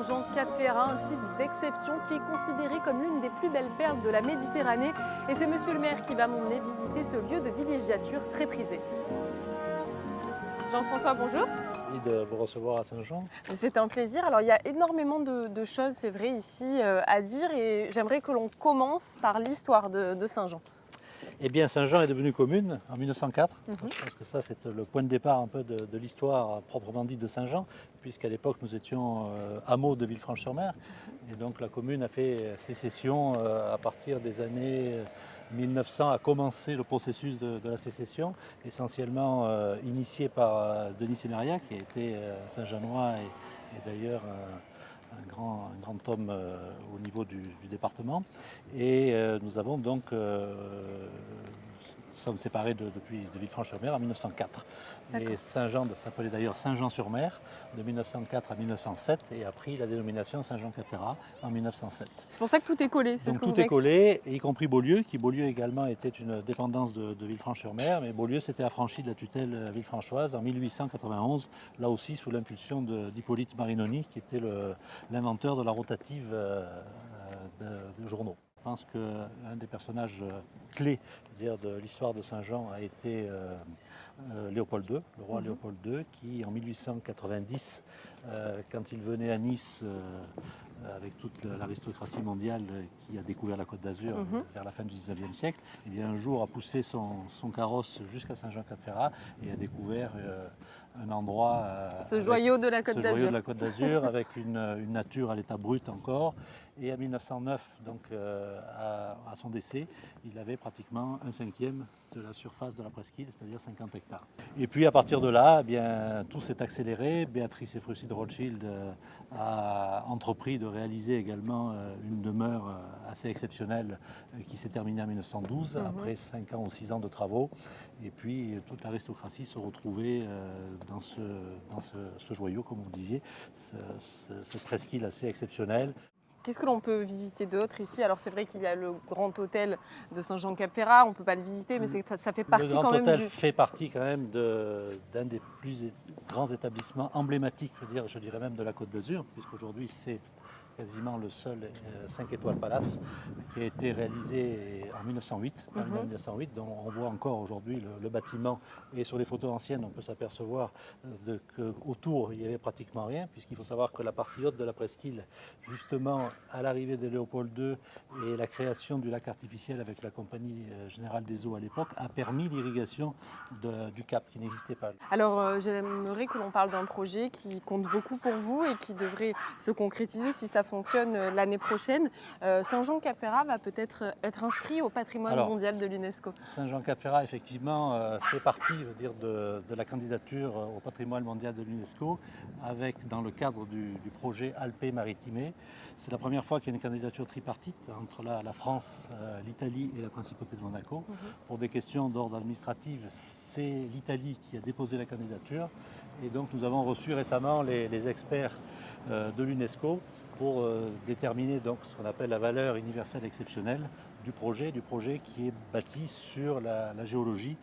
Saint-Jean-Cap-Ferrat, un site d'exception qui est considéré comme l'une des plus belles perles de la Méditerranée. Et c'est monsieur le maire qui va m'emmener visiter ce lieu de villégiature très prisé. Jean-François, bonjour. De vous recevoir à Saint-Jean. C'est un plaisir. Alors il y a énormément de choses, c'est vrai, ici à dire et j'aimerais que l'on commence par l'histoire de Saint-Jean. Eh bien, Saint-Jean est devenue commune en 1904. Je pense que ça, c'est le point de départ un peu de l'histoire proprement dite de Saint-Jean, puisqu'à l'époque, nous étions hameau de Villefranche-sur-Mer. Et donc, la commune a fait sécession à partir des années 1900, a commencé le processus de la sécession, essentiellement initié par Denis Séméria, qui était Saint-Jeannois et d'ailleurs un grand homme au niveau du département. Et nous avons donc sommes séparés de Villefranche-sur-Mer en 1904. Et Saint-Jean s'appelait d'ailleurs Saint-Jean-sur-Mer de 1904 à 1907 et a pris la dénomination Saint-Jean-Cap-Ferrat en 1907. C'est pour ça que tout est collé, c'est donc ce que tout vous est collé, y compris Beaulieu, qui Beaulieu également était une dépendance de Villefranche-sur-Mer, mais Beaulieu s'était affranchi de la tutelle villefranchoise en 1891, là aussi sous l'impulsion d'Hippolyte Marinoni, qui était l'inventeur de la rotative de journaux. Je pense qu'un des personnages clés de l'histoire de Saint-Jean a été Léopold II, le roi Léopold II, qui en 1890, quand il venait à Nice avec toute l'aristocratie mondiale qui a découvert la Côte d'Azur vers la fin du XIXe siècle, eh bien, un jour a poussé son carrosse jusqu'à Saint-Jean-Cap-Ferrat et a découvert un endroit, ce joyau de la Côte d'Azur avec une nature à l'état brut encore. Et en 1909, donc, à son décès, il avait pratiquement 1/5 de la surface de la presqu'île, c'est-à-dire 50 hectares. Et puis à partir de là, eh bien, tout s'est accéléré. Béatrice et Frucy de Rothschild a entrepris de réaliser également une demeure assez exceptionnelle qui s'est terminée en 1912, après 5 ans ou 6 ans de travaux. Et puis toute l'aristocratie se retrouvait dans ce joyau, comme vous disiez, cette presqu'île assez exceptionnelle. Qu'est-ce que l'on peut visiter d'autre ici? Alors c'est vrai qu'il y a le grand hôtel de Saint-Jean-Cap-Ferrat, on ne peut pas le visiter, mais ça fait partie quand même Le grand hôtel fait partie quand même d'un des plus grands établissements emblématiques, je dirais même de la Côte d'Azur, puisqu'aujourd'hui c'est quasiment le seul 5 étoiles Palace qui a été réalisé en 1908, dont on voit encore aujourd'hui le bâtiment. Et sur les photos anciennes, on peut s'apercevoir qu'autour, il n'y avait pratiquement rien, puisqu'il faut savoir que la partie haute de la presqu'île, justement, à l'arrivée de Léopold II et la création du lac artificiel avec la Compagnie Générale des Eaux à l'époque, a permis l'irrigation du Cap, qui n'existait pas. Alors j'aimerais que l'on parle d'un projet qui compte beaucoup pour vous et qui devrait se concrétiser si ça fonctionne l'année prochaine. Saint-Jean-Cap-Ferrat va peut-être être inscrit au patrimoine mondial de l'UNESCO. Saint-Jean-Cap-Ferrat, effectivement, fait partie de la candidature au patrimoine mondial de l'UNESCO, avec, dans le cadre du projet Alpes Maritime. C'est la première fois qu'il y a une candidature tripartite entre la France, l'Italie et la Principauté de Monaco. Pour des questions d'ordre administratif, c'est l'Italie qui a déposé la candidature. Et donc nous avons reçu récemment les experts de l'UNESCO pour déterminer donc ce qu'on appelle la valeur universelle exceptionnelle du projet qui est bâti sur la géologie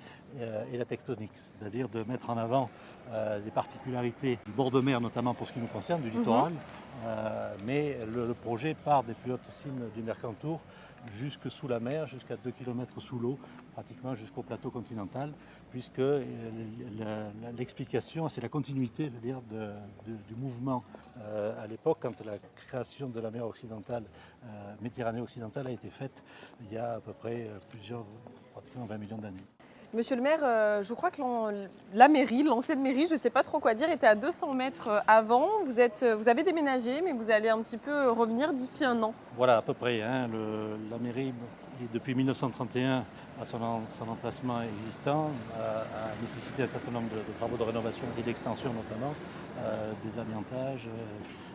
et la tectonique, c'est-à-dire de mettre en avant les particularités du bord de mer, notamment pour ce qui nous concerne, du littoral, mais le projet part des plus hautes cimes du Mercantour jusque sous la mer, jusqu'à 2 km sous l'eau, pratiquement jusqu'au plateau continental, puisque l'explication, c'est la continuité du mouvement à l'époque, quand la création de la mer occidentale, Méditerranée occidentale, a été faite il y a à peu près pratiquement 20 millions d'années. Monsieur le maire, je crois que la mairie, l'ancienne mairie, je ne sais pas trop quoi dire, était à 200 mètres avant. Vous avez déménagé, mais vous allez un petit peu revenir d'ici un an. Voilà, à peu près. La mairie, depuis 1931, à son emplacement existant, a nécessité un certain nombre de travaux de rénovation et d'extension notamment, des amiantages,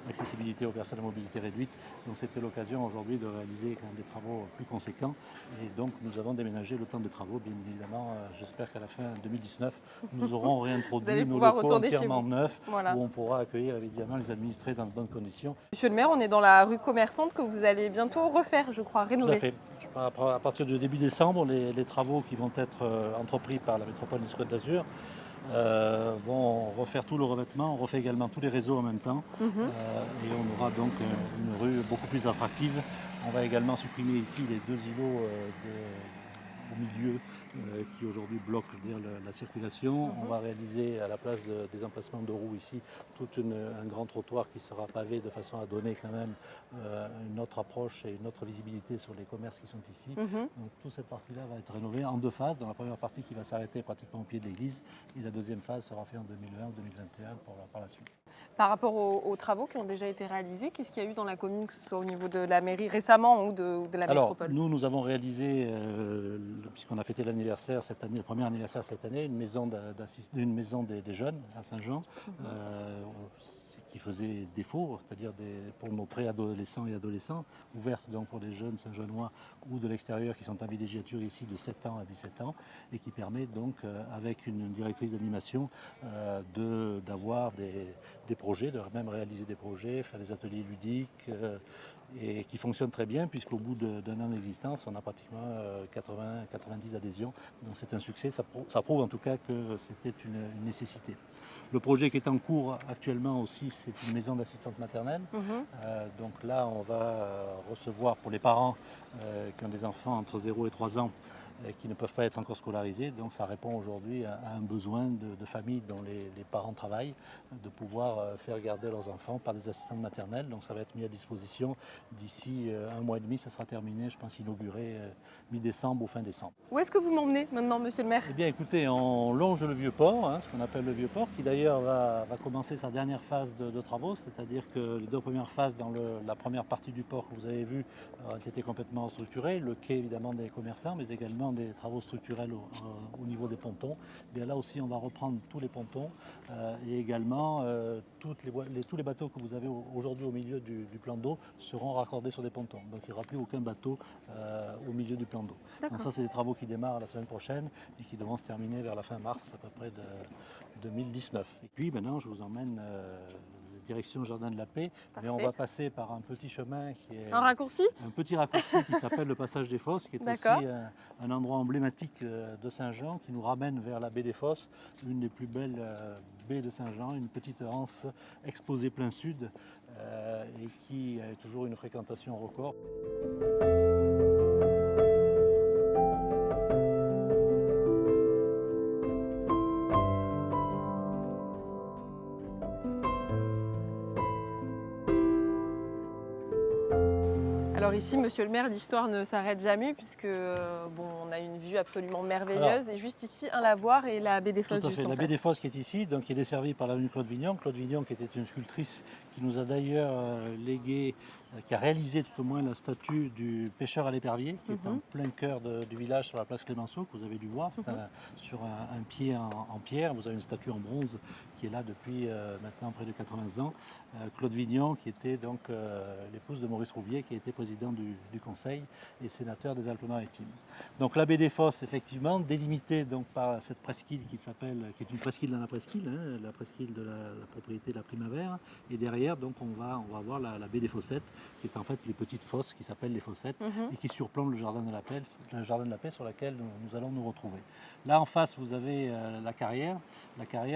l'accessibilité aux personnes à mobilité réduite. Donc c'était l'occasion aujourd'hui de réaliser quand même des travaux plus conséquents. Et donc nous avons déménagé le temps des travaux, bien évidemment. J'espère qu'à la fin 2019, nous aurons réintroduit nos locaux entièrement neufs, où on pourra accueillir évidemment les administrés dans de bonnes conditions. Monsieur le maire, on est dans la rue commerçante que vous allez bientôt refaire, je crois, rénover. Tout à fait. À partir du début décembre, les travaux qui vont être entrepris par la métropole Nice Côte d'Azur vont refaire tout le revêtement. On refait également tous les réseaux en même temps. Et on aura donc une rue beaucoup plus attractive. On va également supprimer ici les 2 îlots au milieu qui aujourd'hui bloquent la circulation. On va réaliser à la place des emplacements de roues ici tout un grand trottoir qui sera pavé de façon à donner quand même une autre approche et une autre visibilité sur les commerces qui sont ici. Donc toute cette partie-là va être rénovée en 2 phases. Dans la première partie qui va s'arrêter pratiquement au pied de l'église et la deuxième phase sera faite en 2020 ou 2021 par la suite. Par rapport aux travaux qui ont déjà été réalisés, qu'est-ce qu'il y a eu dans la commune, que ce soit au niveau de la mairie récemment ou de la métropole? Nous avons réalisé, puisqu'on a fêté l'anniversaire cette année, le premier anniversaire cette année, une maison des jeunes à Saint-Jean, qui faisait défaut, c'est-à-dire pour nos préadolescents et adolescents, ouverte donc pour des jeunes Saint-Jeanois ou de l'extérieur qui sont en villégiature ici de 7 ans à 17 ans, et qui permet donc, avec une directrice d'animation, d'avoir des projets, de même réaliser des projets, faire des ateliers ludiques, et qui fonctionne très bien, puisqu'au bout d'un an d'existence, on a pratiquement 80-90 adhésions. Donc c'est un succès, ça prouve en tout cas que c'était une nécessité. Le projet qui est en cours actuellement aussi, c'est une maison d'assistante maternelle. Donc là, on va recevoir pour les parents qui ont des enfants entre 0 et 3 ans, qui ne peuvent pas être encore scolarisés. Donc ça répond aujourd'hui à un besoin de familles dont les parents travaillent, de pouvoir faire garder leurs enfants par des assistantes maternelles. Donc ça va être mis à disposition d'ici 1 mois et demi, ça sera terminé, je pense inauguré mi-décembre ou fin décembre. Où est-ce que vous m'emmenez maintenant, monsieur le maire? Eh bien écoutez, on longe le vieux port, ce qu'on appelle le vieux port, qui d'ailleurs va commencer sa dernière phase de travaux, c'est-à-dire que les 2 premières phases dans la première partie du port que vous avez vu ont été complètement structurées, le quai évidemment des commerçants, mais également des travaux structurels au niveau des pontons. Bien là aussi on va reprendre tous les pontons et également tous les bateaux que vous avez aujourd'hui au milieu du plan d'eau seront raccordés sur des pontons. Donc il n'y aura plus aucun bateau au milieu du plan d'eau. Donc ça c'est des travaux qui démarrent la semaine prochaine et qui devront se terminer vers la fin mars à peu près de 2019. Et puis maintenant je vous emmène direction Jardin de la Paix, mais on va passer par un petit chemin qui est un petit raccourci qui s'appelle le passage des Fosses, qui est aussi un endroit emblématique de Saint-Jean, qui nous ramène vers la baie des Fosses, une des plus belles baies de Saint-Jean, une petite anse exposée plein sud et qui a toujours une fréquentation record. Alors ici, monsieur le maire, l'histoire ne s'arrête jamais puisque on a une vue absolument merveilleuse. Et juste ici, un lavoir et la baie des Fosses. Tout à fait, la baie des Fosses qui est ici, donc qui est desservie par l'avenue Claude Vignon. Claude Vignon qui était une sculptrice qui nous a d'ailleurs légué, qui a réalisé tout au moins la statue du pêcheur à l'épervier, qui est en plein cœur du village sur la place Clémenceau, que vous avez dû voir. C'est sur un pied en pierre. Vous avez une statue en bronze qui est là depuis maintenant près de 80 ans. Claude Vignon qui était donc l'épouse de Maurice Rouvier, qui a été président du Conseil et sénateur des Alpes-Maritimes. Donc la baie des Fosses, effectivement, délimitée donc par cette presqu'île qui est une presqu'île dans la presqu'île, la presqu'île de la propriété de la Primavera. Et derrière, donc on va voir la baie des Fossettes, qui est en fait les petites fosses qui s'appellent les Fossettes et qui surplombent le jardin de la Paix sur laquelle nous allons nous retrouver. Là en face, vous avez la carrière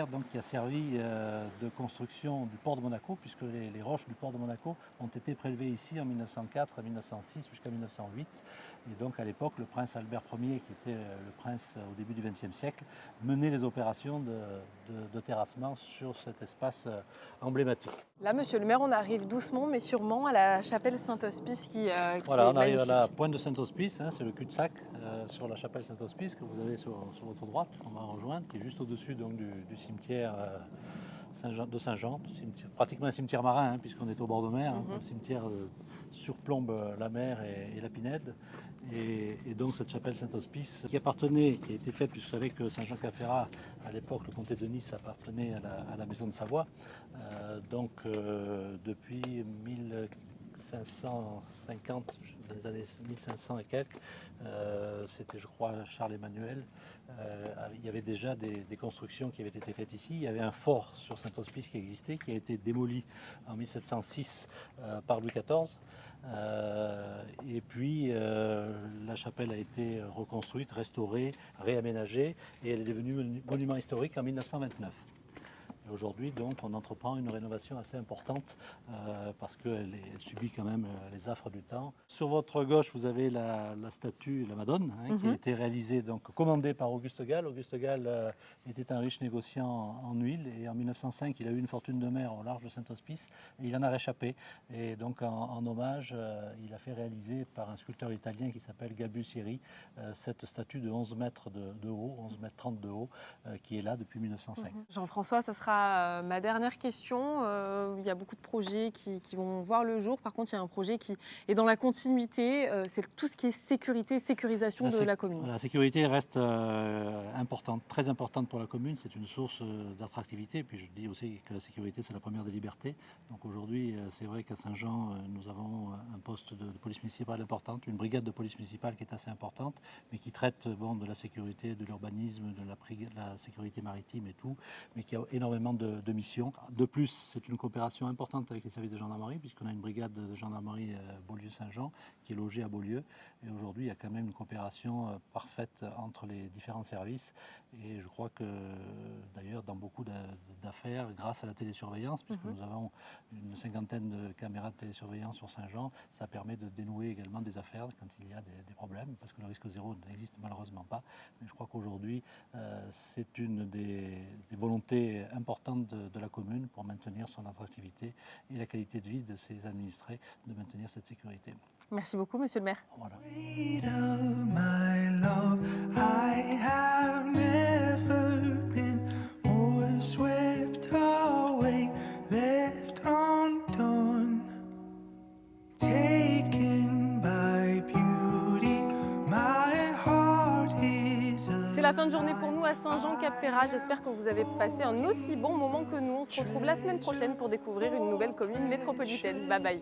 donc, qui a servi de construction du port de Monaco, puisque les roches du port de Monaco ont été prélevées ici en 1904 à 1906 jusqu'à 1908. Et donc à l'époque, le prince Albert Ier, qui était le prince au début du XXe siècle, menait les opérations de terrassement sur cet espace emblématique. Là, monsieur le maire, on arrive doucement mais sûrement à la chapelle Saint-Hospice qui voilà, est on arrive magnifique. à la pointe de Saint-Hospice, c'est le cul-de-sac sur la chapelle Saint-Hospice que vous avez sur votre droite, qu'on va rejoindre, qui est juste au-dessus donc, du cimetière de Saint-Jean, pratiquement un cimetière marin, puisqu'on est au bord de mer. Le cimetière surplombe la mer et la Pinède. Et donc cette chapelle Saint-Hospice qui a été faite, puisque vous savez que Saint-Jean-Cap-Ferrat, à l'époque, le comté de Nice appartenait à la maison de Savoie. Donc depuis 1550, dans les années 1500 et quelques, c'était je crois Charles Emmanuel, il y avait déjà des constructions qui avaient été faites ici. Il y avait un fort sur Saint-Hospice qui existait, qui a été démoli en 1706 par Louis XIV. Et puis la chapelle a été reconstruite, restaurée, réaménagée et elle est devenue monument historique en 1929. Et aujourd'hui, donc, on entreprend une rénovation assez importante parce qu'elle subit quand même les affres du temps. Sur votre gauche, vous avez la statue, la Madone, qui a été réalisée, donc commandée par Auguste Gall. Auguste Gall était un riche négociant en huile et en 1905, il a eu une fortune de mer au large de Saint-Hospice et il en a réchappé. Et donc, en hommage, il a fait réaliser par un sculpteur italien qui s'appelle Gabusieri cette statue de 11 mètres de haut, 11 mètres 30 de haut, qui est là depuis 1905. Jean-François, ça sera ma dernière question. Il y a beaucoup de projets qui vont voir le jour. Par contre, il y a un projet qui est dans la continuité. C'est tout ce qui est sécurité, sécurisation de la commune. La sécurité reste importante, très importante pour la commune. C'est une source d'attractivité. Et puis je dis aussi que la sécurité, c'est la première des libertés. Donc aujourd'hui, c'est vrai qu'à Saint-Jean, nous avons un poste de police municipale importante, une brigade de police municipale qui est assez importante, mais qui traite de la sécurité, de l'urbanisme, de la sécurité maritime et tout, mais qui a énormément de missions. De plus, c'est une coopération importante avec les services de gendarmerie, puisqu'on a une brigade de gendarmerie Beaulieu-Saint-Jean qui est logée à Beaulieu. Et aujourd'hui, il y a quand même une coopération parfaite entre les différents services. Et je crois que, d'ailleurs, dans beaucoup d'affaires, grâce à la télésurveillance, puisque nous avons une cinquantaine de caméras de télésurveillance sur Saint-Jean, ça permet de dénouer également des affaires quand il y a des problèmes, parce que le risque zéro n'existe malheureusement pas. Mais je crois qu'aujourd'hui, c'est une des volontés importantes de la commune pour maintenir son attractivité et la qualité de vie de ses administrés, de maintenir cette sécurité. Merci beaucoup, monsieur le maire. Voilà. C'est la fin de journée pour nous à Saint-Jean-Cap-Ferrat. J'espère que vous avez passé un aussi bon moment que nous. On se retrouve la semaine prochaine pour découvrir une nouvelle commune métropolitaine. Bye bye.